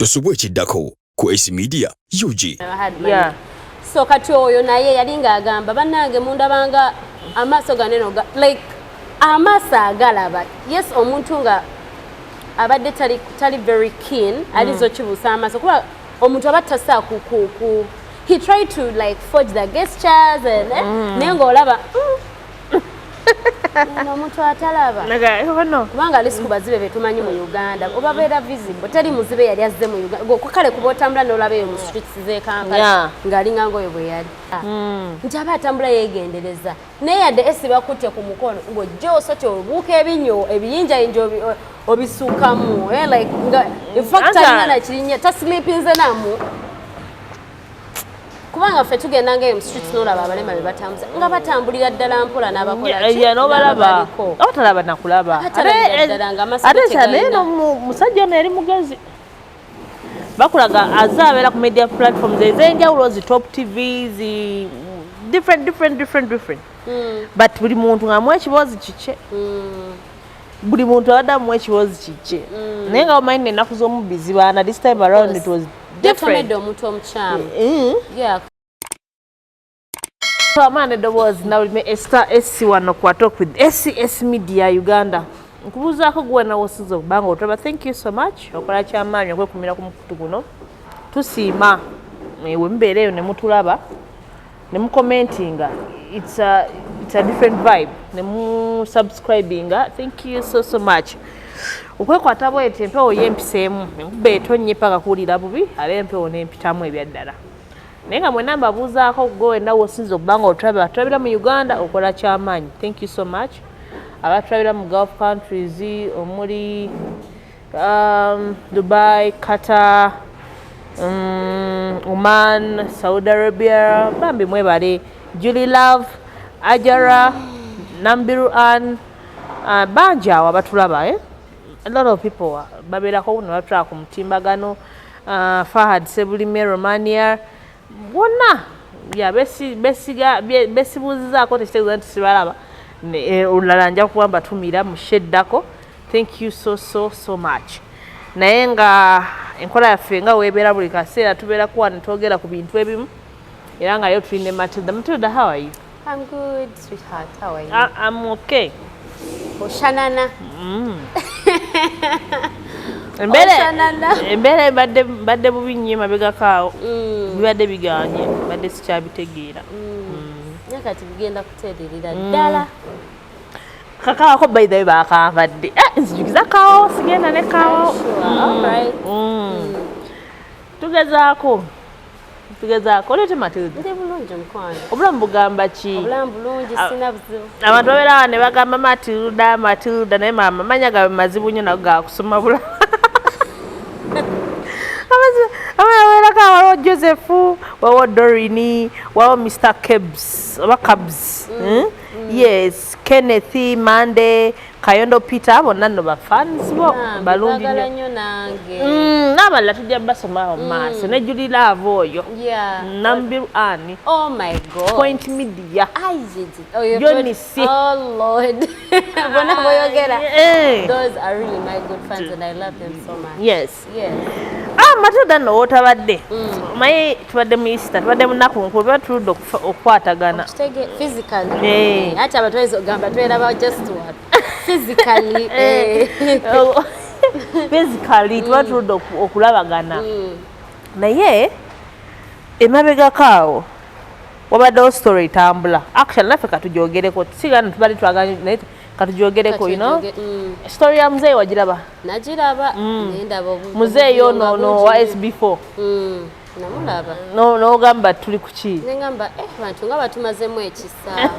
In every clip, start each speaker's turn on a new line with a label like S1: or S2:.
S1: Tosubwe chiddako ku S Media UG.
S2: Yeah. So kati oyo naye yalinga agamba bannange mundabanga amaaso ganeno like amaaso agalaba. Yes, omuntu nga abadde tali very keen alizo kibuusa amaaso kuba omuntu abattasa ku he tried to like forge the gestures and naye ng'olaba omuntu atalaba kubanga alisi ku bazibe be tumanyi mu Uganda oba beera visible teri muzibe yali azze mu Uganda kale kuba otambula n'olabeeyo mu streets z'Ekampala ng'alinga ngoyo bwe yali nti aba atambula yeegendereza naye yadde esi bakutte ku mukono ng'ojja osoti obuuka ebinyo ebiyinjayinja obisuukamu like in fact alina nakirinya tasleepinze namu kubanga ffe tugenda ngayo mu streets n'olaba abalema be batambuza nga batambulira ddala mpola n'abakola n'obalaba abatalaba nakulaba ate kyane no musajja ono yali mugezi bakulaga azaabera ku media platforms ez'enjawulo zi top tvs different but buli muntu ng'amuwa ekiboozi kikye buli muntu abadde amuwa ekiboozi kikye naye nga omanyi ennaku z'omubbizi baana this time around it was different.
S3: Omuntu omukyamu.
S2: Yeah. So amane dobozi na ulime Esther SC1 kwa talk with SC Media Uganda. Nkubuzaako gwe na wosizo banga otaba. Thank you so much. Okola kyamaanyi okwekumira ku mukutu guno. Tusiima we mbeereyo ne mutulaba ne mu commentinga. It's a different vibe. Ne mu subscribinga. Thank you so much. Okwekwata bwete empewo y'empiseemu nkube etonnye paka kuwulira bubi abe empewo n'empitamu ebyaddala naye nga mwenna mbabuuzaako gwe wenna wosinza okuba nga otulabira mu Uganda okola kyamaanyi. Thank you so much. Abatulabira mu Gulf countries omuli Dubai, Qatar, Oman, Saudi Arabia, bambi mwebale. Julie Love, Ajara, Nambiru Ann, banja awo abatulaba a lot of people babeerako ne batulaba ku mutimbagano Fahad Sebulime Romania wonna besibuuzizaako tekitegeeza nti sibalaba olulala nja kuba mbatumira musheddako. Thank you so much. Naye nga enkola yaffe nga weebeera buli kaseera tubeera kuwa ne twogera ku bintu ebimu era nga yo tulina Matilda. Matilda, how are you?
S3: I'm good, sweetheart. How are you?
S2: I'm okay.
S3: Oshanana.
S2: Embeera badde bubi nnyo emabegakaawo bibadde biganye badde sikyabitegeera
S3: naye kati bigenda kutereerera ddala
S2: kakaawako by the way bakanvadde nzijukiza kaawo sigenda ne kaawo tugezaako oleete Matilda.
S3: Ndi bulungi mukwano.
S2: Obulamu bugamba ki?
S3: Obulamu bulungi sina buzibu.
S2: Abantu babeera ne bagamba Matilda naye mama manya gabe mazibu nnyo nago gakusoma bula. Ababeera kawo Joseph, wawo Dorini, wawo Mr. Cabs. Yes, Kenneth, Mande, Kayondo Peter, bonna nno bafans bo balungi
S3: nnyo nange.
S2: N'abalala tujja basoma maaso ne Julie Love oyo.
S3: Yeah.
S2: Nambiru Ann.
S3: Oh my God.
S2: Point Media.
S3: Johnny C. Oh Lord. Those are really my good fans and I love them so much.
S2: Yes.
S3: Yes.
S2: Matilda no otabadde. Maye tubadde mu Easter, tubadde mu nnaku nkulu tuludde okukwatagana.
S3: Physically. Ate abatwaizo gamba twera just what? Physically.
S2: Physically tuludde okulabagana. Naye emabegakaawo wabaddewo story tambula. Actually naffe katujoogereko sigana tubadde twaganye naye katujoogereko story ya Mzee wagiraba?
S3: Nagiraba. Ndaba
S2: Mzee yono wa SB4.
S3: Namulaba.
S2: N'ogamba tuli ku ki?
S3: Ngamba abantu nga batumazemu ekisa.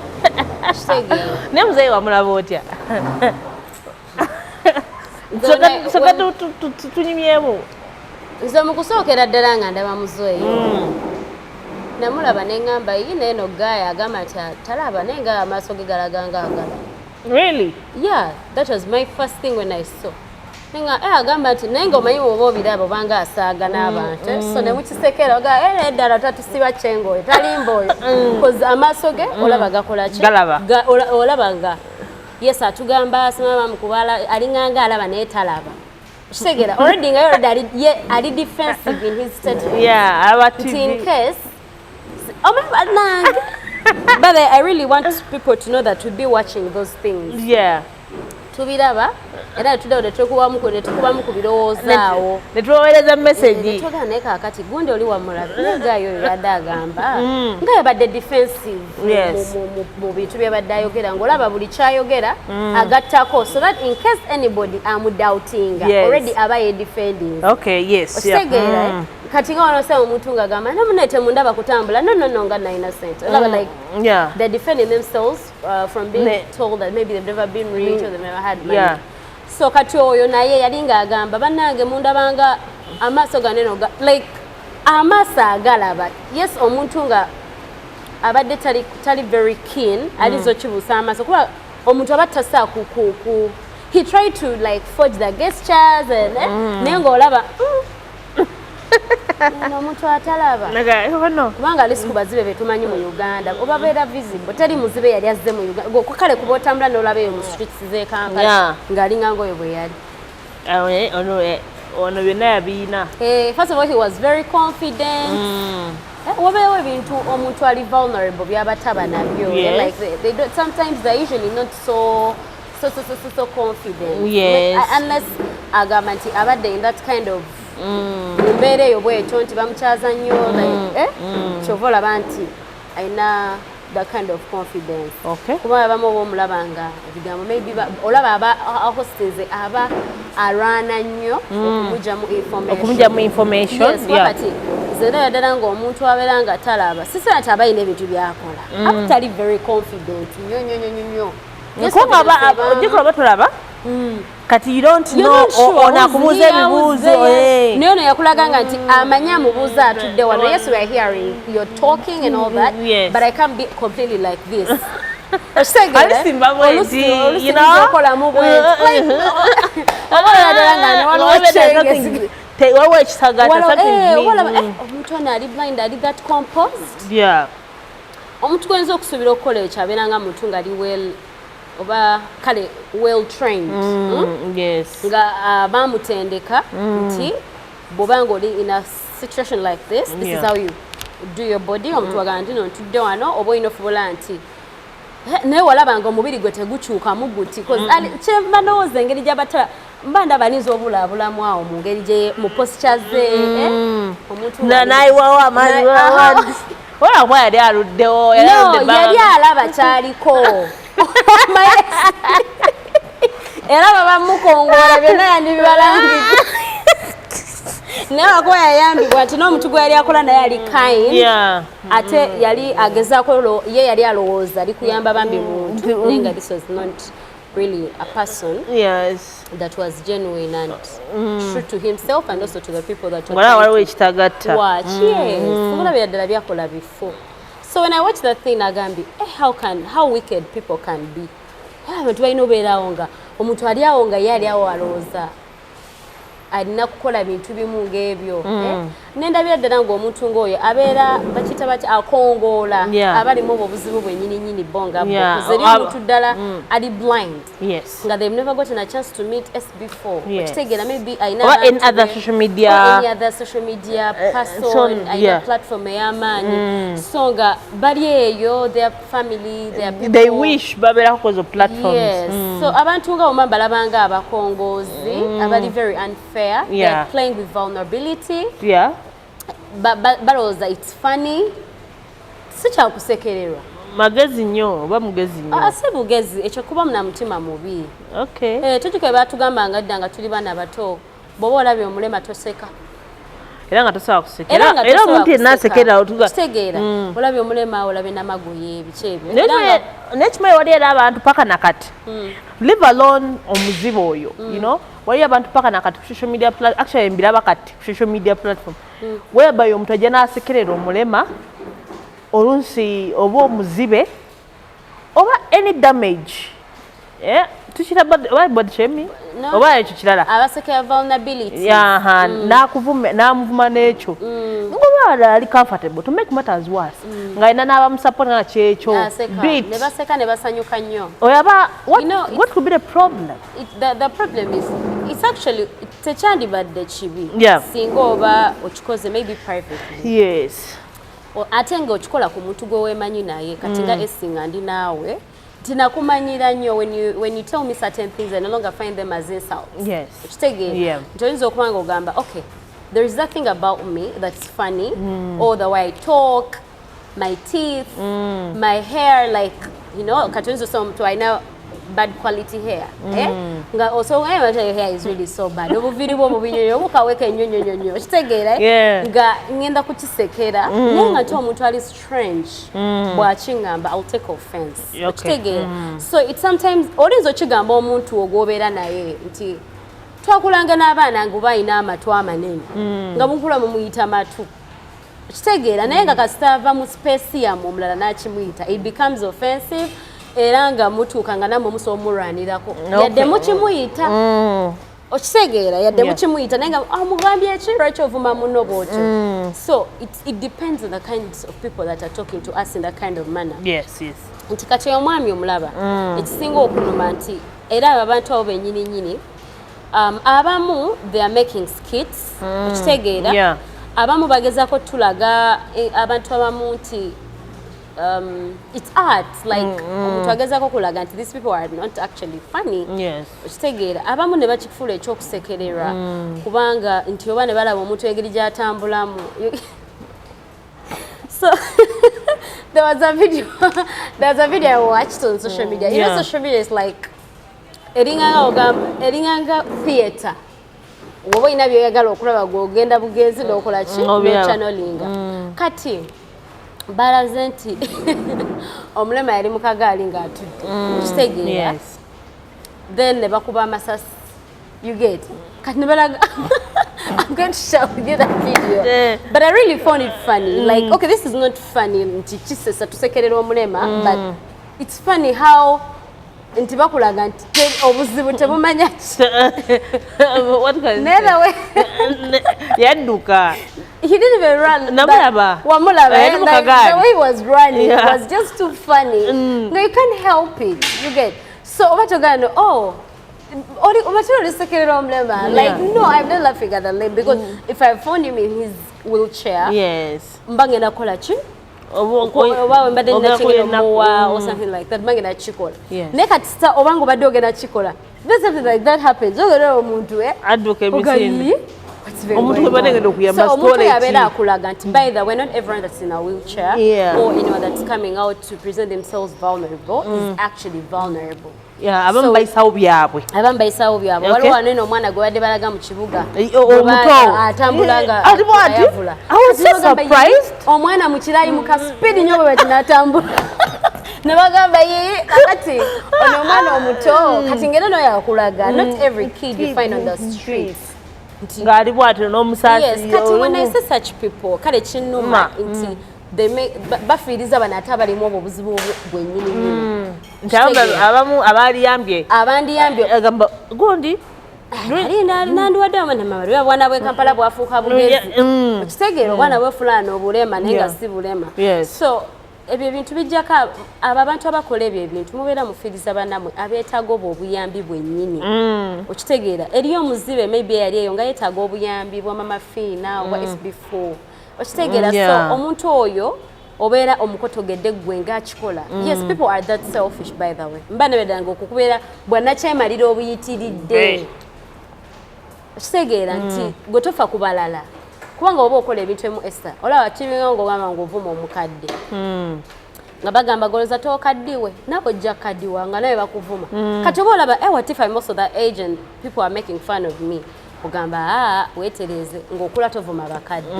S3: Kitegeera.
S2: Ne Mzee wamulaba otya? Soka tunyumyemu.
S3: Nze mu kusookera ddala nga ndaba Mzee. Namulaba ne ngamba yine eno gaya agamba nti talaba naye nga amaaso ge galaga ng'agala.
S2: Really?
S3: Yeah, that was my first thing when I saw. Nenga agamba nti naye ng'omanyi bw'oba obiraba obanga asaaga n'abantu. So ne mukisekera oga eddala tatusiba kyengoyo talimba oyo. Because amaaso ge olaba gakola ki? Olaba nga yes atugamba asimama mukubala alinganga alaba naye talaba. Segera already are defensive in his statement.
S2: Yeah, about
S3: in case. But I really want people to know that we'll be watching those things.
S2: Yeah.
S3: Tubiraba era tudde tukubamu ku birowoozawo
S2: ne tubaweereza message
S3: twogera naye kaakati gundi oli wamulabe negaayo yadde agamba nga yabadde defensive mu bintu byabadde ayogera ng'olaba buli kyayogera agattako so that in case anybody amudoubtinga already aba yedefending.
S2: Okay, yes.
S3: Okitegeera kati nga wano sema omuntu ng'agamba namunne temundaba kutambula no nga na innocent olaba like they're defending themselves from being told that maybe they've never been rich or they've never had money. So kati oyo naye yali ng'agamba bannange mundabanga amaaso ganeno like amaaso agalaba yes omuntu nga abadde tali very keen alizo kibuusa amaaso kuba omuntu aba tasa ku he tried to like forge the gestures and naye ng'olaba omuntu atalaba kubanga ali ku bazibe be tumanyi mu Uganda oba beera visible teri muzibe yali azze mu Uganda kale kuba otambula n'olaba eyo mu streets z'e Kampala ng'alinga ngoyo bwe yali
S2: ono byonna yabiina.
S3: First of all he was very confident. Wabeewo ebintu omuntu ali vulnerable byaba taba nabyo like they don't, sometimes they're usually not so confident unless agamba nti abadde in that kind of mbeera eyo bwetyo nti bamukyaza nnyo kyova olaba nti alina that kind of confidence kuba abamu oba omulaba nga ebigambo maybe olaba aba ahosteze aba alwana nnyo
S2: okumugyamu information
S3: kati zera ddala ng'omuntu abeera nga talaba sisera nti aba yina ebintu byakola aba tali very confident nnyo
S2: ojjekula batulaba kati you don't know onakubuuza ebibuuzo
S3: naye ono yakulaganga nti amanyi amubuuza atudde wano yes we are hearing you're talking and all that but I can't be completely like this
S2: alisimba bweti
S3: okolamu bweti obalala nga ne
S2: waliwo ekisagata
S3: omuntu ono ali blind ali that composed omuntu gwenza okusuubira okukola ekyo abeera nga muntu nga ali well oba kale well trained nga bamutendeka nti bw'obanga oli in a situation like this is how you do your body omuntu wagamba nti no ntudde wano oba olina ofubola nti naye walabanga omubiri gwe tegukyukamu guti kyemba ndowooza engeri gy'abatala mba ndaba alinza obulaabulamu awo mu ngeri gye mu posture ze omuntu
S2: nayiwawo amaanyi olaba yali aluddewo
S3: yali alaba kyaliko era babamukongoola byonna yandibibalangidde naye wakuba yayambibwa nti n'omuntu gwe yali akola naye yali kind ate yali agezaako ye yali alowooza ali kuyamba bambi muntu naye nga this was not really a person that was genuine and true to himself and also to the people that
S2: waliwo ekitagatta
S3: watch obulabira ddala byakola before. So when I watch that thing agambi how wicked people can be abantu balina obeerawo nga omuntu ali awo nga ye ali awo alowooza alina kukola bintu bimu ng'ebyo nendabira ddala ng'omuntu ng'oyo abeera bakiyita bati akongoola abalimu obwo obuzibu bwennyininyini bo nga eri omuntu ddala ali blind nga they've never gotten a chance to meet SB4 okitegeera maybe
S2: or any other social media
S3: person ayina platform ey'amaanyi so nga bali eyo their family their people
S2: they wish babeerako kozo platforms
S3: so abantu nga bomba balabanga abakongoozi abali very unfair they're playing with vulnerability balowooza it's funny si kyakusekererwa
S2: magezi nnyo oba mugezi nnyo
S3: si bugezi ekyo kuba na mutima mubi tujjuke batugamba nga dda nga tuli baana bato bw'oba olabye omulema toseka
S2: era nga tosobola kusekera era omuntu yenna asekera
S3: kitegeera olabye omulema olabye n'amagoye biki ebyo
S2: naye kimanyi wali era abantu paka nakati live alone omuzibu oyo you know waliyo abantu paka nakati ku social media actually mbiraba kati ku social media platform whereby omuntu ajja n'asekerera omulema olunsi oba omuzibe oba any damage tukira body shaming oba ekyo kirala
S3: abasekera vulnerability
S2: n'amuvuma n'ekyo ngoba ali comfortable to make matters worse ng'alina n'abamusupport nga kyekyo
S3: ne baseka ne basanyuka nnyo
S2: oyaba what could be the problem
S3: the problem is it's actually tekyandibadde kibi singa oba okikoze maybe privately ate nga okikola ku muntu gwe weemanyi naye kati nga esinga ndi naawe tinakumanyira nnyo when you tell me certain things I no longer find them as insults okitegeera nti oyinza okuba nga ogamba okay there is that thing about me that's funny or the way I talk my teeth my hair like you know kati oyinza osoma omuntu alina bad quality hair nga also your hair is really so bad obuviri bwo mubinyonyo obukaweka ennyonyonyonyo kitegeera nga ngenda kukisekera naye nga ti omuntu ali strange bw'akingamba I'll take offense kitegeera so it sometimes oyinza okigamba omuntu ogwobeera naye nti twakulanga n'abaana nga bayina amatu amanene nga mukula mumuyita matu kitegeera naye nga kasitava mu space yamu omulala n'akimuyita it becomes offensive era nga mutuuka nga namwe musobola omulwanirako yadde mukimuyita okitegeera yadde mukimuyita naye nga omugambye eki lwaki ovuma munno bwotyo so it depends on the kinds of people that are talking to us in that kind of manner nti kati omwami omulaba ekisinga okunuma nti era abo abantu abo bennyininyini abamu they are making skits okitegeera abamu bagezaako tulaga abantu abamu nti it's art like omuntu agezaako kulaga nti these people are not actually funny okitegeera abamu ne bakifuula ekyokusekererwa kubanga nti oba ne balaba omuntu engeri gy'atambulamu so there was a video I watched on social media you know social media is like eringanga theatre woba olina byoyagala okulaba gwogenda bugenzi n'okola ki nochanolinga kati balaze nti omulema yali mu kagaali ng'atudde kitegeera then ne bakuba amasasi you get kati ne balaga I'm going to share with you that video but I really found it funny like okay this is not funny nti kisesa tusekerera omulema but it's funny how nti bakulaga nti obuzibu tebumanya
S2: yadduka
S3: he didn't even run
S2: namulaba
S3: the way he was running it was just too funny no you can't help it you get so obatogano like no I'm not laughing at the lame because if I found him in his wheelchair mbangena kola chi oba mbadde nachigera muwa or something like that mbangena chikola nekatista obango badde ogena chikola there's something like that happens ogero omuntu
S2: adduka emisinde omuntu banengenda okuyamba
S3: so omuntu yabeera akulaga nti by the way not everyone that's in a wheelchair or anyone that's coming out to present themselves vulnerable is actually vulnerable
S2: abamu bayisawo byabwe waliwo wano eno omwana gwe badde balaga mu kibuga atambula nga ayavula omwana mu kirayi mu kaspeedi nnyo bwe bati n'atambula ne bagamba ye kakati ono omwana omuto kati ngero no yakulaga not every kid you find on the streets ngali bwatyo n'omusasi
S3: kati when I say such people kale kinnuma nti bafiiriza bano ate abalimu obwo obuzibu bwennyini
S2: nti abamu abandiyambye agamba gundi
S3: nandiwadde amanamabali obwana bwe Kampala bwafuuka bugezi okitegeera obwana bwefulana obulema naye nga si bulema so ebyo ebintu bijjako abo abantu abakola ebyo ebintu mubeera mufiiriza bannamwe abeetaaga obwo obuyambi bwennyini okitegeera eriyo omuzibe maybe yali eyo nga yeetaaga obuyambi bwa mama fiina obwa SB4 okitegeera so omuntu oyo obeera omukotogedde gwe ng'akikola yes people are that selfish by the way mba nebedanga okukubeera bwannakyemalira obuyitiridde okitegeera nti gwe tofa ku balala kubanga oba okola ebintu emu Esther olaba kibinga ng'ogamba ng'ovuma omukadde nga bagamba goloza tookaddiwe nabo ojja kaddiwa nga nawe bakuvuma kati oba olaba what if I'm also that age and people are making fun of me ogamba weetereze ng'okula tovuma bakadde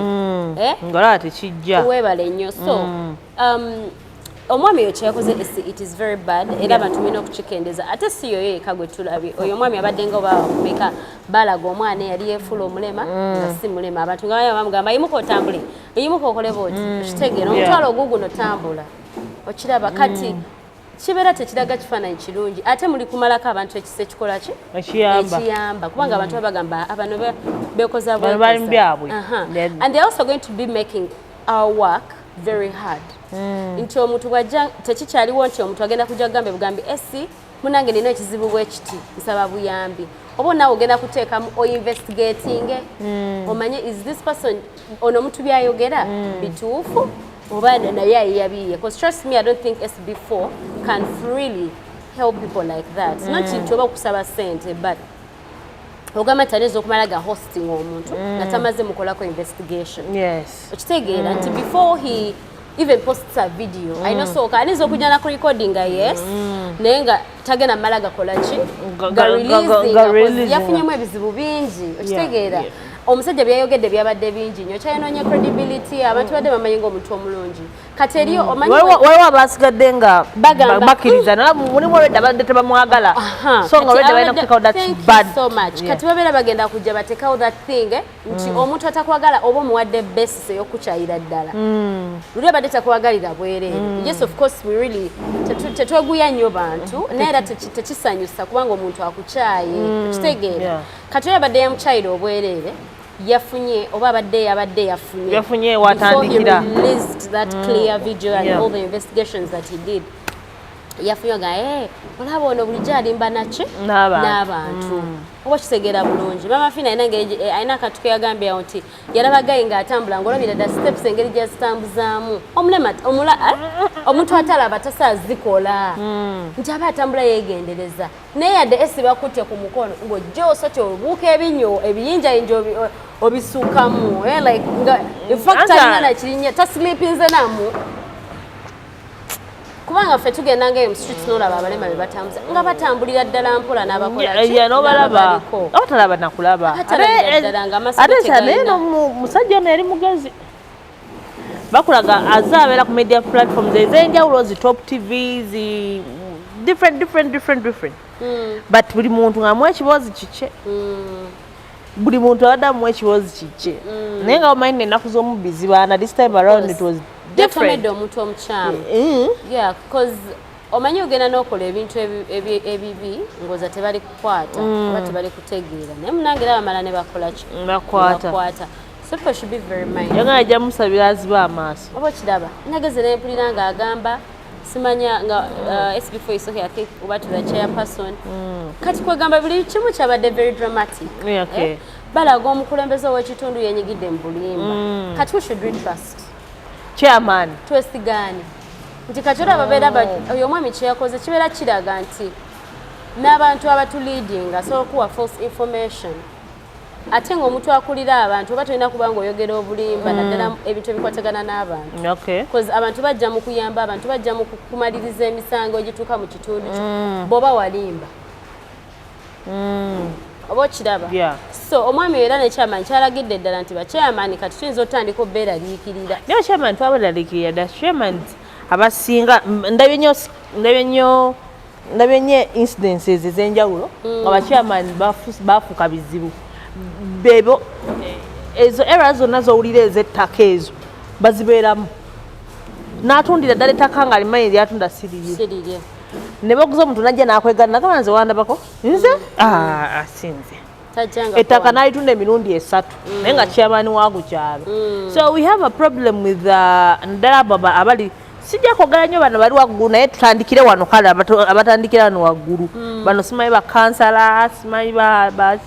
S2: ng'olaba tekijja
S3: weebale nnyo so omwami oyo kyeyakoze it is very bad era abantu tulina okukikendeza ate si yo yeka gwe tulabye oyo omwami abadde nga oba bakumeka balaga omwana eyali yeefula omulema nga si mulema abantu nga bamugamba yimuka otambule yimuka okole booti okitegeera omutwalo oguguno tambula okiraba kati kibeera tekiraga kifaananyi kirungi ate muli kumalako abantu ekisa ekikola ki ekiyamba kubanga abantu babagamba abano beekoza
S2: byabwe
S3: and they're also going to be making our work very hard nti omuntu bwajja tekikyaliwo nti omuntu agenda kujja kugambe bugambi esi munange nina ekizibu bwekiti nsaba buyambi oba nawe ogenda kuteekamu investigating omanye is this person ono omuntu byayogera bituufu oba naye ayiyabiye because trust me I don't think SB4 can freely help people like that not nti oba kusaba sente but ogamba taneza okumala ga hosting omuntu nga tamaze mukolako investigation okitegeera nti before he even posts a video I know so kaneza okujana ku recording yes naye nga tagenda mala gakola ki ga releasing yafunyemu ebizibu bingi okitegeera omusajja byayogedde byabadde bingi nnyo kyayinoonye credibility abantu badde bamanyi ng'omuntu omulungi kati eriyo omanyi
S2: waliwo abasigadde nga bakkiriza naye mulimu olwedda badde tebamwagala so nga olwedda balina kuteekawo that bad
S3: so much kati babeera bagenda kujja bateekawo that thing nti omuntu atakwagala oba omuwadde basis ey'okukyayira ddala luli abadde takwagalira bwereere yes of course we really tetweguya nnyo bantu naye era tekisanyusa kubanga omuntu akukyaye okitegeera kati oyo abadde yamukyayira obwereere yafunye oba abadde yafunye
S2: watandikira
S3: before he released that clear video and all the investigations that he did yafunye nga olaba ono bulijjo alimba naki n'abantu oba kitegeera bulungi mama fina alina akantu ke yagambyewo nti yalabagayi ng'atambula ng'olabira dda steps engeri gyazitambuzaamu omuntu atalaba tasazikola nti aba atambula yeegendereza naye yadde esibakutte ku mukono ng'ojja osoti obuuka ebinyo ebiyinjayinja obisuukamu like nga infact alina nakirinya tasleepinze namu kubanga ffe tugenda ngaeyo mu street n'olaba abalema be batambuza nga batambulira ddala mpola n'abakola
S2: abatalaba nakulaba ate kyanaye musajja ono yali mugezi bakulaga azabeera ku media platforms ez'enjawulo zi top tv zi different but buli muntu ng'amuwa ekiboozi kikye buli muntu abadde amuwa ekiboozi kikye naye nga omanyi n'ennaku z'omubbi zibaana this time around it was
S3: different omuntu omukyamu yeah because omanyi ogenda n'okola ebintu ebibi ngoza tebali kukwata oba tebali kutegeera naye munange era bamala ne bakola ki bakwata so people should be very mindful
S2: yagana ajja musabira aziba amaaso
S3: oba kiraba nageze n'empulira ng'agamba simanya nga SB4 is okay I think oba to the chairperson kati kwegamba buli kimu kyabadde very dramatic balaga omukulembeze ow'ekitundu yenyigidde mu bulimba kati we should we trust
S2: chairman
S3: twesigani nti kati olaba babeera oyo omwami kye yakoze kibeera kiraga nti n'abantu abatuleadinga asobola okuwa false information ate ng'omuntu akulira abantu oba tolina kuba ng'oyogera obulimba naddala ebintu ebikwatagana n'abantu because abantu bajja mu kuyamba abantu bajja mu kumaliriza emisango egituuka mu kitundu bw'oba walimba oba okiraba so omwami era nekyamanyi kyalagidde ddala nti bakyamaani kati tuyinza otandika obbeeraliikirira
S2: naye bakyamaani twabeeraliikirira dda kyamaani abasinga ndabye nnyo incidences ez'enjawulo nga bakyamaani baafuuka bizibu bebo ezo era zonna zowulira ez'ettaka ezo bazibeeramu n'atundira ddala ettaka nga limanyi lyatunda siriye ne baguza omuntu najja n'akwegana nagamba nze wandabako nze asinze ettaka n'alitunda emirundi 3 naye nga kyamaani waagu kyalo so we have a problem with ndala baba abali sijja kwogera nnyo bano bali waggulu naye tutandikire wano kale abatandikira wano waggulu bano simanyi bakansala simanyi ba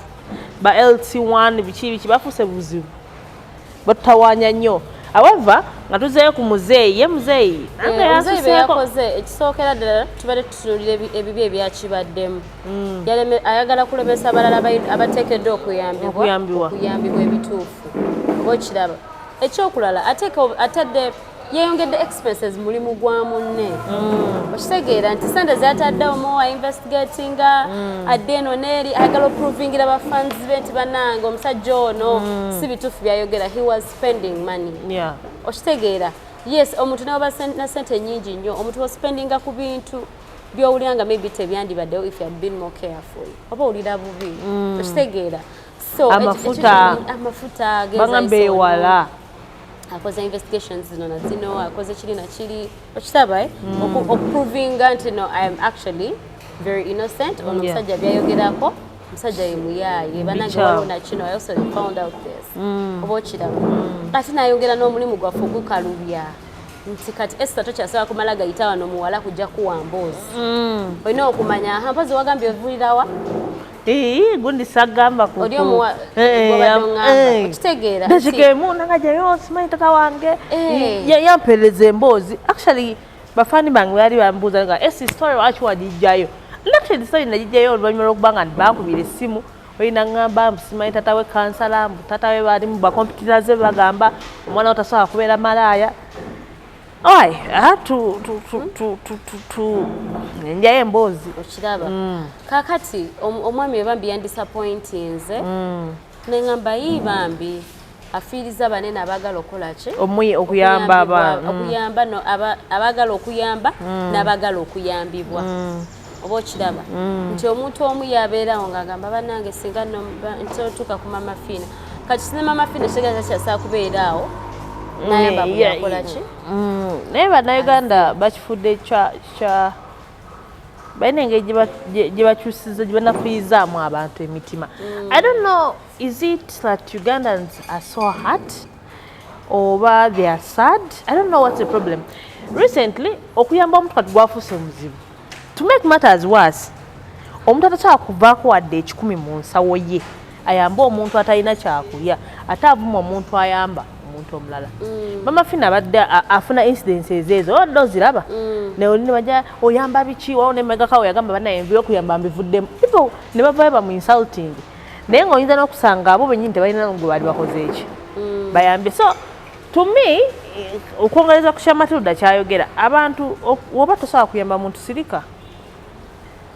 S2: LT1 biki bafuuse buzibu batutawaanya nnyo however nga tuzeeyo ku Mzee ye Mzee nange
S3: yakoze ekisookera ddala tubadde tutunuulira ebibi ebyakibaddemu ayagala kulemesa abalala abateekeddwa okuyambibwa ebituufu okiraba ekyokulala atadde yeyongedde expenses mulimu gwa munne okitegeera nti sente zataddewo muwa investigatinga adde eno neeri ayagala oprovingira bafanzi be nti bannange omusajja ono si bituufu byayogera he was spending money okitegeera yes omuntu nawoba na sente nyingi nnyo omuntu waspendinga ku bintu byowulira nga maybe tebyandibaddewo if you had been more careful oba owulira bubi okitegeera so amafuta
S2: bagamba ewala
S3: akoze investigations zino na zino akoze kiri na kiri okitaba okuprovinga nti no I am actually very innocent ono musajja byayogerako musajja yemuyaye banange waliwo na kino I also found out this oba okiraba ate nayongera n'omulimu gwaffe ogukalubya nti kati Esther tokyasaba kumala gayita wano muwala kujja kuwa mboozi olina okumanya mpozi wagambye ovulirawa
S2: gundi sagamba ku
S3: oli omuwa gwabadde okitegeera
S2: ndakigemu nagajayo simanyi tata wange yampereza emboozi actually bafani bange bali bambuuza nga esi story lwaki wagijjayo actually story nagijjayo oluvannyuma lw'okuba nga bankubira essimu olina ngamba simanyi tata we kansala tata we bali mu bakompyuta ze bagamba omwana otasobola kubeera malaaya I had to njayo emboozi
S3: okiraba kakati omwami webambi yandisappointinze neŋŋamba yibambi afiiriza banene abagala okukola ki
S2: okuyamba
S3: abagala okuyamba n'abagala okuyambibwa oba okiraba nti omuntu omu yabeerawo ng'agamba bannange singa ntotuuka ku mama fiina kati sine mama fiina kitegeeza kyasaa kubeeraawo nayamba muyakola ki
S2: naye bannayuganda bakifudde balina engeri gye bakyusiza gye banafuyizaamu abantu emitima. I don't know, is it that Ugandans are so hurt oba they are sad? I don't know what's the problem. Recently okuyamba omuntu kati gwafuuse muzibu. To make matters worse, omuntu atasobola kuvaako wadde ekikumi mu nsawo ye ayamba omuntu atalina kyakulya ate avuma omuntu ayamba omuntu omulala. Mama Fina abadde afuna incidences ezo oddo ziraba ne olini baja oyamba biki wao ne megaka oyagamba banaye enviyo kuyamba mbivuddemu people ne bava mu insulting naye ng'oyinza n'okusanga abo bennyini tebalina gwe bali bakoze eki bayambye. So to me okwongereza ku kya Matilda kyayogera abantu oba tosobola kuyamba muntu sirika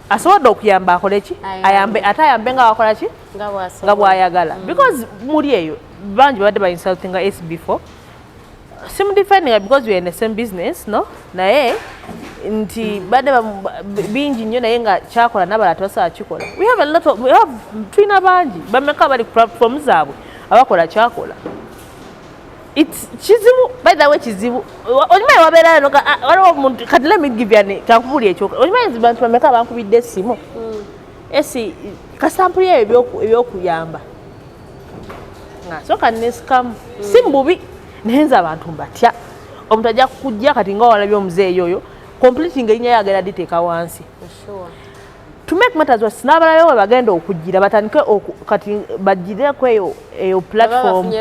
S2: asobodde okuyamba akole ki ayambe ate ayambe nga wakola ki nga bw'ayagala because muli eyo bangi badde ba insulting SB4 simudefending because we are in the same business no naye nti badde bingi nnyo naye nga kyakola n'abalala tebasobola kikola. We have a lot of tulina bangi bameka bali ku platform zaabwe abakola kyakola. It's kizibu by the way kizibu olimanyi wabeerayo waliwo omuntu kati let me give you kankubuli ekyo olimanyi bantu bameka bankubidde essimu esi kasampuli eyo ebyokuyamba soka nesikamu si mbubi naye nze abantu mbatya omuntu ajja kukujja kati nga walabye Mzee yoyo completing erinnya yagenda diteeka wansi to make matters worse n'abalayo we bagenda okujjira batandike kati bagireko eyo platform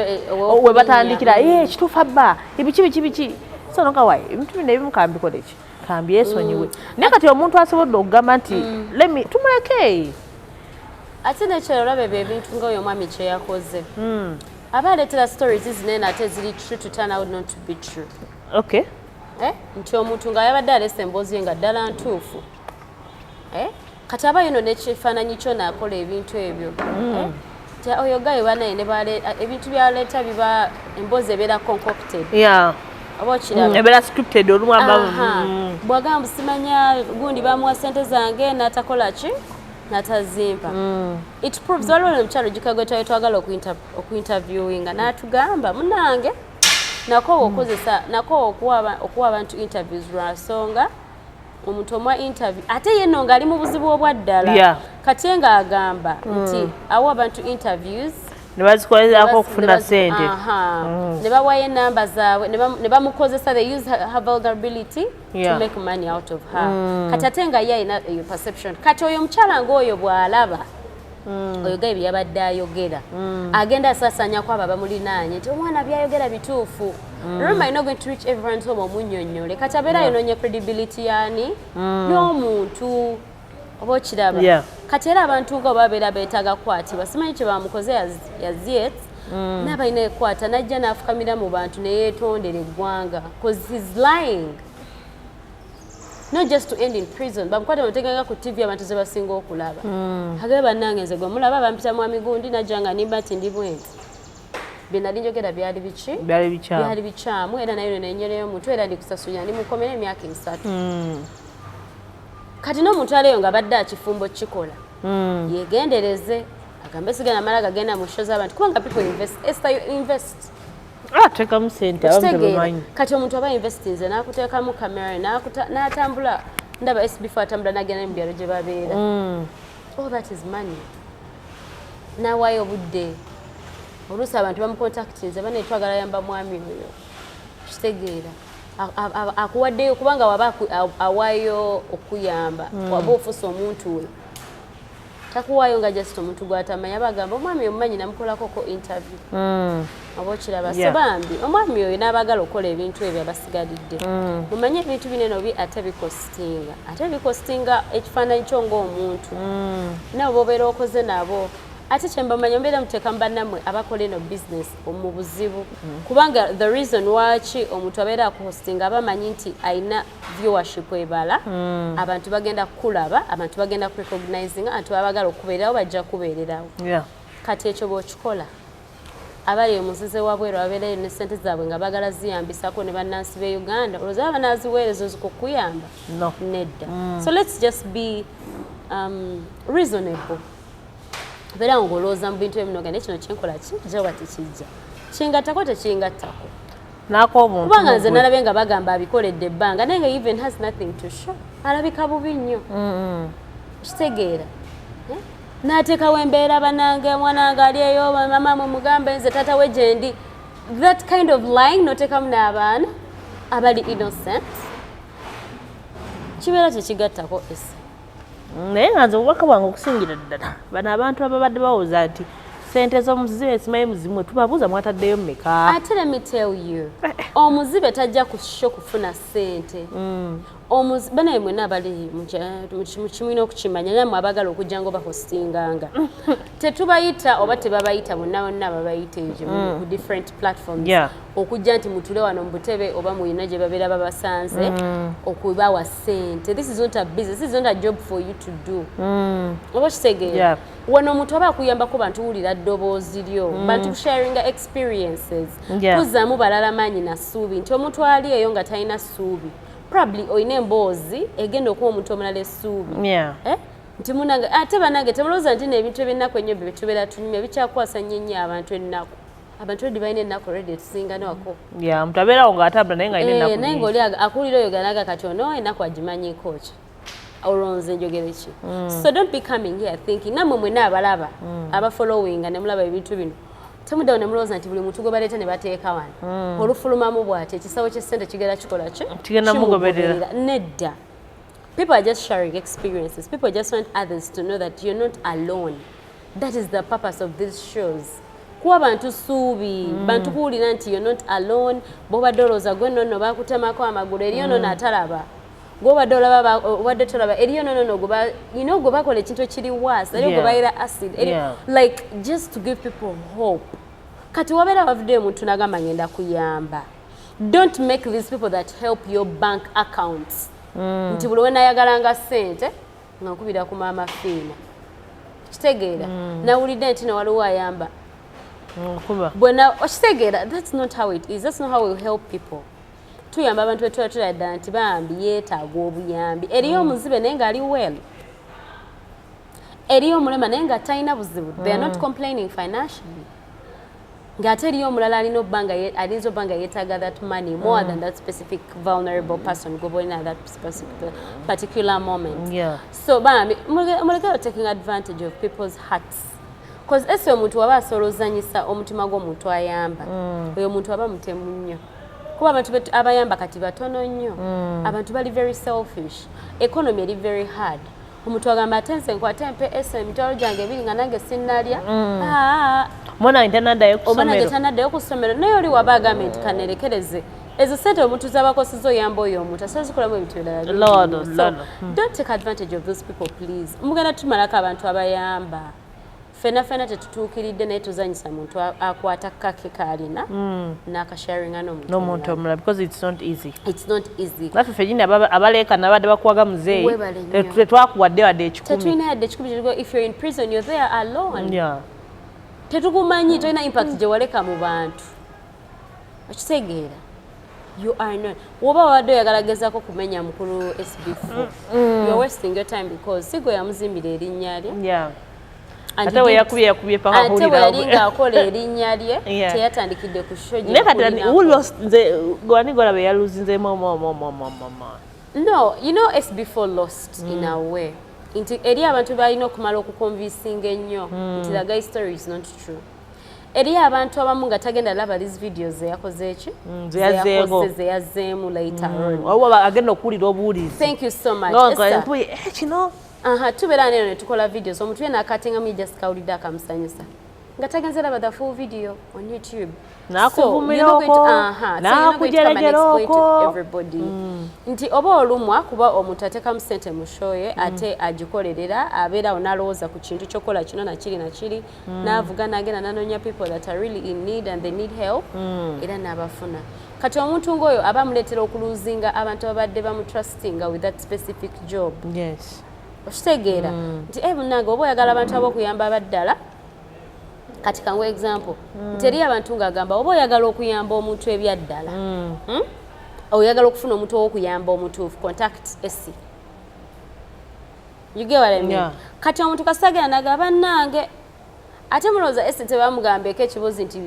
S2: we batandikira kituufa bba ebiki so noka wayi ebintu bino ebimu kambikole ki kambi esonyiwe naye kati omuntu asobodde okugamba nti tumuleke
S3: ate nekyero olaba ebyo ebintu ngaoyo omwami kye yakoze aba aleetera stories zinene ate ziri true to turn out not to be true.
S2: Okay.
S3: Nti omuntu nga yabadde alesa emboozi ye nga ddala ntuufu kati aba yino nekifaananyi kyo naakola ebintu ebyo oyo gayo banaye ebintu byaleeta biba emboozi ebeera concocted oba okiraba
S2: ebeera scripted olumu
S3: bwagamba simanya gundi bamuwa ssente zange n'atakola ki n'atazimpa. It proves waliwo omukyalo gikagwetayo twagala okuinterviewinga n'atugamba munange nako okuwa abantu interviews lwa nsonga omuntu omwa interview ate ye nno ng'ali mu buzibu obwaddala kati nga agamba nti awa abantu interviews
S2: ne bazikolezaako okufuna ssente
S3: ne bawayo enamba zaabwe ne bamukozesa they use her vulnerability to make money out of her kati ate nga ye ayina eyo perception kati oyo omukyala ng'oyo bw'alaba oyo gaye bye yabadde ayogera agenda asasanyako abo abamulinaanye nti omwana byayogera bituufu. Remember, you're not going to reach everyone's home omunnyonnyole kati abeera yonoonya credibility yani y'omuntu oba okiraba kati era abantu nga babeera beetaaga kukwatibwa simanyi kye bamukoze yaziet n'abalina ekwata najja n'afukamira mu bantu ne yeetondera eggwanga because he's lying not just to end in prison bamukwate bamuteganga ku TV abantu ze basinga okulaba agabe bannange nze gwe mulaba bampita mwami gundi najja nga nimba nti ndi bwenti byenali njogera byali bikyamu era nayo nenyeleyo omuntu era ndikusasunya ndi mukomera emyaka 3 kati n'omuntu aleyo nga badde akifumbo kikola yegendereze agambe sigana mala gagenda mu show z'abantu kubanga people invest
S2: tekamu ssente abamanyi
S3: kati omuntu aba investinze n'akuteekamu kamera n'atambula ndaba SB4 atambula n'agenda mu byalo gye babeera all that is money n'awaayo obudde oluusi abantu bamukontaktinze bane twagala yamba mwami oyo kitegeera akuwaddeyo kubanga waba awaayo okuyamba waba ofusa omuntu we takuwaayo nga just omuntu gw'atamanya bagamba omwami omumanyi namukolako ko interview oba okiraba so bambi omwami oyo n'abagala okukola ebintu ebyo abasigalidde mumanye ebintu binene obi ate bikostinga ekifaananyi kyo ng'omuntu nawe bobeera okoze nabo ate kyembamanya mbeera muteeka mubannammwe abakola eno business mu buzibu kubanga the reason waki omuntu abeera akuhostinga aba amanyi nti alina viewership ebala abantu bagenda kukulaba abantu bagenda kurecognizing abantu babagala okubeererawo bajja kubeererawo kati ekyo bw'okikola abali omuzize wabweru abeerayo ne ssente zaabwe nga bagala ziyambisako ne bannansi b'e Uganda olowooza aba banaaziweereza ozikukuyamba nedda so let's just be reasonable beera ng'olowooza mu bintu ebinoga naye kino kyenkola kijja bwa tekijja kingattako tekingattako kubanga nze nalabe nga bagamba abikoledde ebbanga naye nga even has nothing to show alabika bubi nnyo kitegeera n'ateekawo embeera banange mwanange ali eyo mama mwe mugambe nze tata we gye ndi that kind of lying n'oteekamu n'abaana abali innocent kibeera tekigattako ese
S2: naye nga nze obubaka bwange okusingira ddala bano abantu ababadde bawooza nti sente z'omuzibe simanyi muzimu tubabuuza mwataddeyo mmeka
S3: ate let me tell you omuzibe tajja kusho kufuna sente banaye mwenna abali mukimwina okukimanya nammwe abagala okujja ngo bahostinganga tetubayita oba tebabayita bonna bonna babayita ekyo ku different platforms okujja nti mutule wano mu butebe oba muyina gye babeera babasanze okubawa sente this is not a business, this is not a job for you to do oba kitegeera wano omuntu aba akuyambako bantu wulira ddoboozi lyo bantu sharinga experiences kuzaamu balala maanyi na ssuubi nti omuntu ali eyo nga talina ssuubi probably oyina emboozi egenda okuwa omuntu omulala essuubi nti munange ate banange temulowooza nti n'ebintu eby'ennaku ennyo bye tubeera tunyumya bikyakwasa nnyo abantu ennaku abantu eddi balina ennaku already tusinganwako
S2: omuntu abeerawo ng'atambula naye nga alina ennaku
S3: naye ng'oli akulira oyo ganaga kati ono ennaku agimanyiiko ki olwonze njogere ki so don't be coming here thinking nammwe mwenna abalaba abafollowinga ne mulaba ebintu bino temuddawo ne mulowooza nti buli muntu gwe baleeta ne bateeka wano olufulumamu bw'ati ekisawo ky'essente kigenda kikola ki
S2: kigenda mugoberera
S3: nedda people are just sharing experiences people just want others to know that you're not alone that is the purpose of these shows kuwa bantu ssuubi bantu kuwulira nti you're not alone bw'obadde olowooza gwe nno baakutemako amagulu eriyo nno atalaba gw'obadde olaba obadde tolaba eriyo nono gwe bakola ekintu ekiri waasi eriyo gwe bayira acid like just to give people hope kati wabeera bavuddeyo omuntu n'agamba ngenda kuyamba don't make these people that help your bank accounts nti buli we nayagalanga ssente nga nkubira ku maama fiina kitegeera nawulidde nti waliwo ayamba okitegeera that's not how it is that's not how we help people tuyamba abantu betuba tuladda nti bambi yeetaaga obuyambi eriyo omuzibe naye ng'ali well eriyo omulema naye nga talina buzibu they are not complaining financially ng'ate eriyo omulala alinza obba nga yeetaaga that money more than that specific vulnerable person gwe bolina that particular moment so bambi mulekeo taking advantage of people's hearts because ese omuntu waba asobola ozanyisa omutima gw'omuntu ayamba oyo omuntu aba mutemu nnyo kuba abantu abayamba kati batono nnyo abantu bali very selfish economy eri very hard omuntu agamba ate nze nkwate mpe emitwalo gyange ebiri nga nange sinnalya omwana tanaddayo ku ssomero naye oli waba agambye nti kanerekereze ezo sente omuntu zabakoseza oyamba oyo omuntu asobola zikolamu ebintu ebirala don't take advantage of those people please mugenda tumalako abantu abayamba fena tetutuukiridde naye tuzanyisa muntu akwata kake kalina n'akasharinga
S2: n'omuntu omulala because it's not easy
S3: naffe
S2: ffennyini abaleekana badde bakuwaga Mzee tetwakuwadde wadde ekikumi
S3: tetulina yadde ekikumi if you're in prison you're there alone tetukumanyi tolina impact gye waleka mu bantu okitegeera you are not woba wabadde oyagalagezaako kumenya mukulu SB4 you're wasting your time because sigwe yamuzimbira erinnya lye
S2: ate we yakubye paka
S3: ate we yali ng'akola erinnya lye teyatandikidde ku show gye
S2: gwani golaba yaluzinzeemu
S3: no you know SB4 lost in a way nti eri abantu balina okumala okukonvinsinga ennyo nti the guy story is not true eri abantu abamu nga tagenda laba these videos zeyakoze eki zeyazzeemu later on
S2: agenda okuwulira obuwulizi
S3: thank you so much
S2: kino
S3: tubeera neno ne tukola videos omuntu yena akatinga mu just kawulidde akamusanyusa nga tagenze laba the full video on YouTube
S2: nakuvumira oko nakujerejera oko
S3: everybody nti oba olumwa kuba omuntu atekamu ssente mu show ye ate agikolerera abeera onalowooza ku kintu kyokola kino nakiri nakiri n'avuga n'agenda n'anoonya people that are really in need and they need help era n'abafuna kati omuntu ng'oyo aba amuleetera okuluzinga abantu ababadde bamutrustinga with that specific job okitegeera nti munnange oba oyagala abantu ab'okuyamba abaddala kati kanwe example teri abantu ng'agamba oba oyagala okuyamba omuntu ebyaddala oyagala okufuna omuntu ow'okuyamba omutuufu contact SC you get what I mean kati omuntu kasagera naga bannange ate mulowooza SC tebamugambeko ekibuzi nti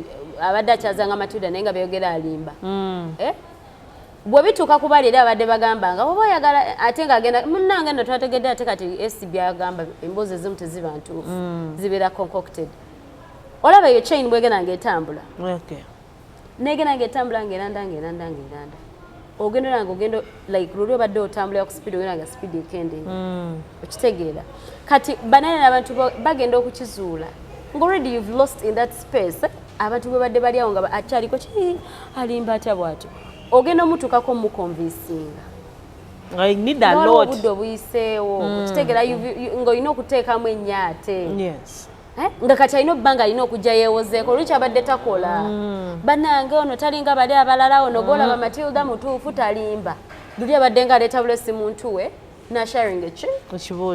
S3: abadde akyazanga Matilda naye nga beeyogera alimba bwe bituuka ku bali era abadde bagambanga oba oyagala ate ng'agenda munnange nno twategedde ate kati SC byagamba emboozi ezimu teziba ntuufu zibeera concocted olaba eyo chain bwegenda ng'etambula negenda ng'etambula ng'eranda ogenda like luli obadde otambulira ku speed ogenda nga speed ekendera okitegeera kati banane n'abantu bagenda okukizuula ng'already you've lost in that space abantu bwe badde bali awo nga akyaliko alimba atya bw'atyo ogenda omutuukako mukonvinsinga obudde obuyiseewo okitegeera ng'olina okuteekamu ennyo ate nga kati alina obbanga alina okujja yeewozeeko olwiki abadde takola bannange ono talinga bali abalala ono golaba Matilda mutuufu talimba luli abadde nga aleeta bulesi muntu we nasharing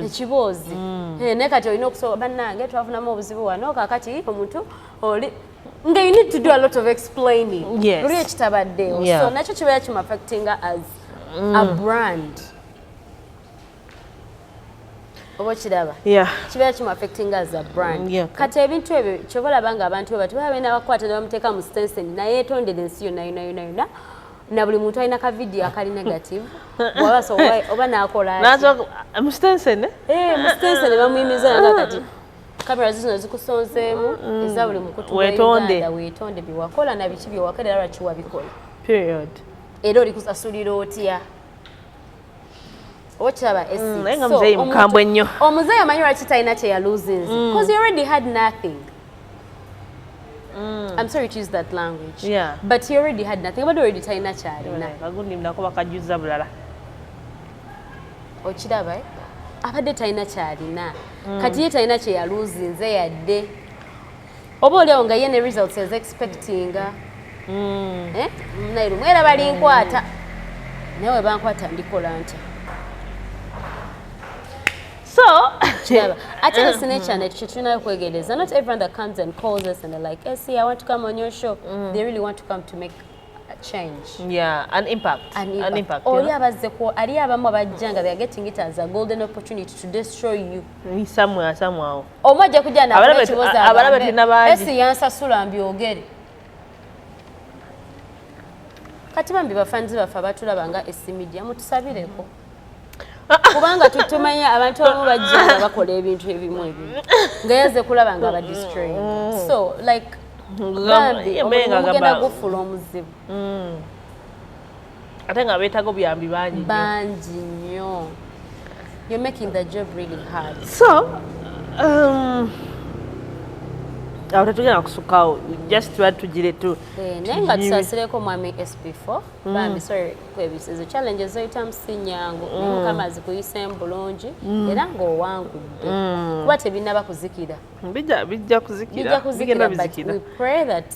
S3: ekiboozi naye kati olina okusobola bannange twafunamu obuzibu wano kakati omuntu oli nga you need to do a lot of explaining luli ekitabaddeewo so nakyo kibeera kimuaffectinga as a brand oba kiraba kibeera kimuaffecting as a brand kati ebintu ebyo kyoba olaba nga abantu bwe batibaba balina bakwata ne bamuteeka mu stenseni naye yeetondera ensi yonna na buli muntu alina ka video akali negative oba n'akola
S2: mu stenseni
S3: bamuyimiza naga kati kamera zino zikusonzeemu eza buli mukutu Uganda weetonde byewakola na biki byewakola era lwaki wabikola era oli kusasulira otya okiraba
S2: nga Mzee mukambwe nnyo
S3: omuzee amanyi lwaki talina kye yaluzinze because he already had nothing I'm sorry to use that language but he already had nothing abadde already talina kyalina
S2: agundimnako bakajuza bulala
S3: okiraba abadde talina kyalina kati ye talina kye yaluzinze yadde oba oliawo nga ye ne results as expectinga naye lumwera balinkwata naye we bankwata ndikola ntya
S2: so
S3: ate nesinechane kyetulinayo kwegereza not everyone that comes and calls us and they're like hey, I want to come on your show they really want to come to make a change
S2: an impact
S3: oli abazze ali abamu abajja nga they are getting it as a golden opportunity to destroy you
S2: somewhere
S3: omu ajja kujja
S2: abalaba tulina bangi
S3: esi yansasula mbyogere kati bambi bafanzi baffe abatulaba nga SC Media mutusabireko kubanga tutumanya abantu abamu bajja nga bakola ebintu ebimu ebimu nga yazze kulaba nga badestroy so like bambi omugenda gufula omuzibu
S2: ate nga beetaga obuyambi bangi
S3: nnyo you're making the job really hard
S2: so awo tetugenda kusukaawo just tuba tugire tu
S3: naye nga tusaasireko mwami SB4 bambi sorry kwebisizo challenges zoyitamu si nyangu naye mukama azikuyisemu bulungi era ng'owangudde kuba tebinaba kuzikira
S2: bijja kuzikira
S3: but we pray that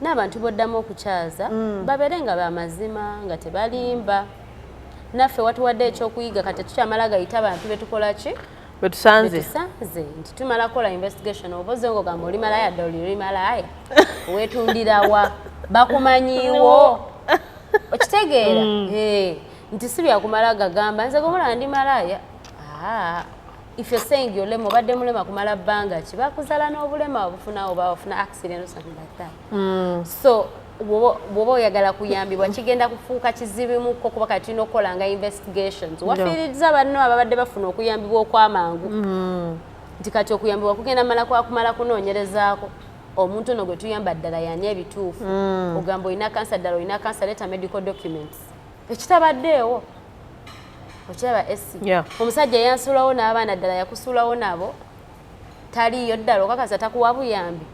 S3: n'abantu boddamu okukyaza babeere nga bamazima nga tebalimba naffe watuwadde ekyokuyiga kati tukyamala gayita abantu betukola ki
S2: betusanze
S3: nti tumala kola investigation oboze ngo gamba oli malaya dda oli malaya weetundirawa bakumanyiiwo okitegeera nti si byakumala gagamba nze gomulaba ndi malaya if you're saying yolema obadde mulema kumala bbanga ki bakuzala n'obulema obufuna oba ofuna accident or something like that so bw'oba oyagala kuyambibwa kigenda kufuuka kizibimuko kuba kati tulina okukolanga investigations wafiiriza banno ababadde bafuna okuyambibwa okwamangu nti kati okuyambibwa kugenda kumala kunoonyerezaako omuntu ono gwe tuyamba ddala yani ebituufu ogamba olina kansa ddala olina kansa leeta medical documents ekitabaddeewo Okyaba SC. Omusajja yansulawo n'abaana ddala yakusulawo nabo. Taliyo ddala okakasa takuwa buyambi.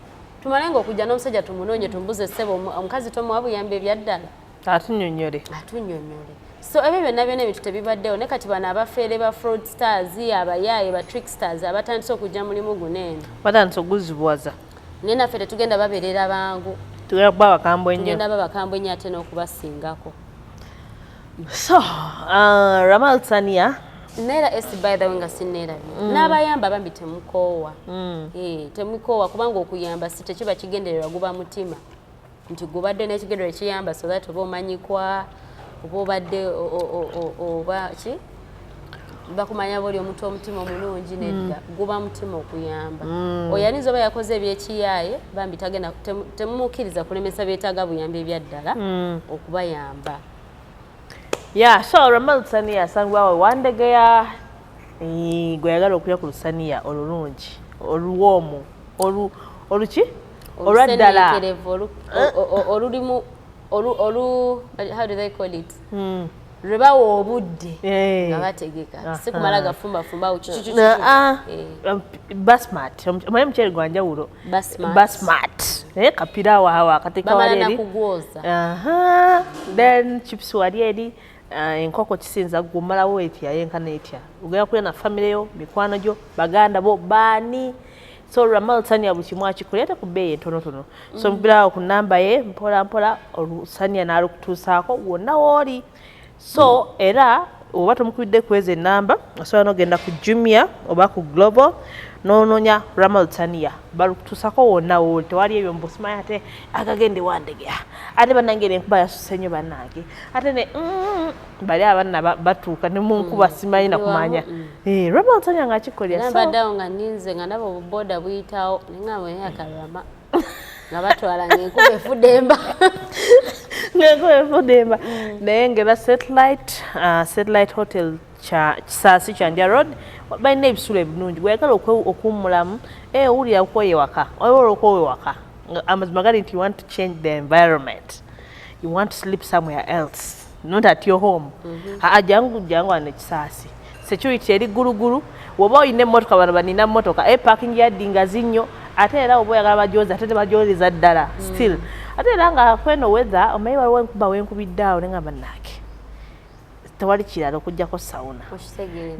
S3: Tumalenga okujja n'omusajja tumunoonye tumbuze ssebo omukazi tomuwa buyambi ebyaddala.
S2: Atunnyonnyole.
S3: So ebyo byonna ebintu tebibaddewo ne kati bano abafeere ba fraudsters, abayaaye ba tricksters abatandise okujja mulimu guneeno.
S2: Batandise okuguzibwaza.
S3: Naye naffe tetugenda babeerera bangu.
S2: Tugenda kuba bakambwe nnyo.
S3: Tugenda bakambwe nnyo ate n'okubasingako.
S2: So, Ramal Tania.
S3: Neera by the way nga sinneerabye. N'abayamba bambi temukoowa. Temukoowa kubanga okuyamba si tekiba kigendererwa guba mutima. Nti gubadde n'ekigendero ekiyamba so that oba omanyikwa oba obadde oba ki bakumanya boli omuntu omutima omulungi nedda guba mutima okuyamba. Oyaniza oba yakoze ebyekiyaaye bambi tagenda temumukkiriza kulemesa beetaaga buyambi ebyaddala okubayamba.
S2: Yeah, so Ramal Tania asangwawe wandegeya gwe yagala okuya ku lusaniya olulungi oluwoomu oluki olwaddala olulimu how do they call it lwebawa obudde nga bategeka si kumala gafumbafumba basmat omanyi mukyere gwa njawulo basmat kapira waawo akateka wali then chips wali eri enkoko kisinza gumalawo etya yenkana etya ugenda kulya na famire yo mikwano gyo baganda bo baani. So Ramal Tania bukimu akikuleta ku bbeeyi entonotono. So mpirawo ku namba ye mpola mpola olusaniya n'alukutuusaako wonna wooli. So era oba tomukubidde kweza ennamba osobola n'ogenda ku Jumia oba ku Global n'onoonya Ramal Tania balukutuusako wonna wooli tewali ebyo mbusimayi ate agagende wandegera ate bannange enkuba yasusse nnyo bannange ate ne bali abaana batuuka ne mu nkuba simanyi nakumanya Ramal Tania ng'akikolera
S3: nambaddeawo nga nninze nga nabo obuboda buyitawo nenga bweyakalama nga batwala ng'enkuba efudemba ng'enkuba efudemba naye ngera satellite hotel Kisaasi Kyandya Road balina ebisulo ebirungi gweyagala okuwummulamu owulira okwoye waka oba okwoye waka amazima gali nti you want to change the environment, you want to sleep somewhere else, not at your home. Jangu ane Kisaasi security eri gulugulu woba oyina emmotoka bano banina mmotoka parking yard nga zinyo ate era oba oyagala bajoza ate tebajoliza ddala still ate era nga kweno weather omanyi waliwo enkuba wenkubiddeawo nenga bannange tewali kirala okujjako sauna.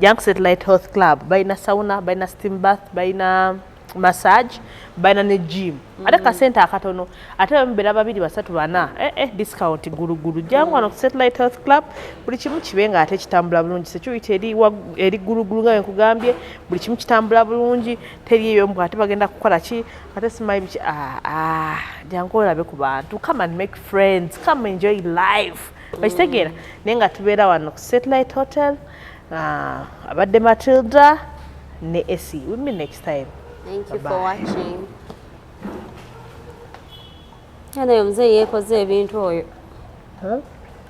S3: Jangu Satellite Health Club balina sauna, balina steam bath, balina massage, balina ne gym. Ate kasente akatono ate bambeera 2 3 4 discount gulugulu. Jangu wano ku Satellite Health Club buli kimu kibe nga ate kitambula bulungi. Security eri gulugulu nga nkugambye buli kimu kitambula bulungi teri eyo mbwa ate bagenda kukola ki ate simanyi biki jangu olabe ku bantu. Come and make friends, come enjoy life. Bakitegeera naye nga tubeera wano ku Satellite Hotel abadde Matilda ne SC. We'll meet next time. Thank you for watching. Yana Mzee yekoze ebintu oyo.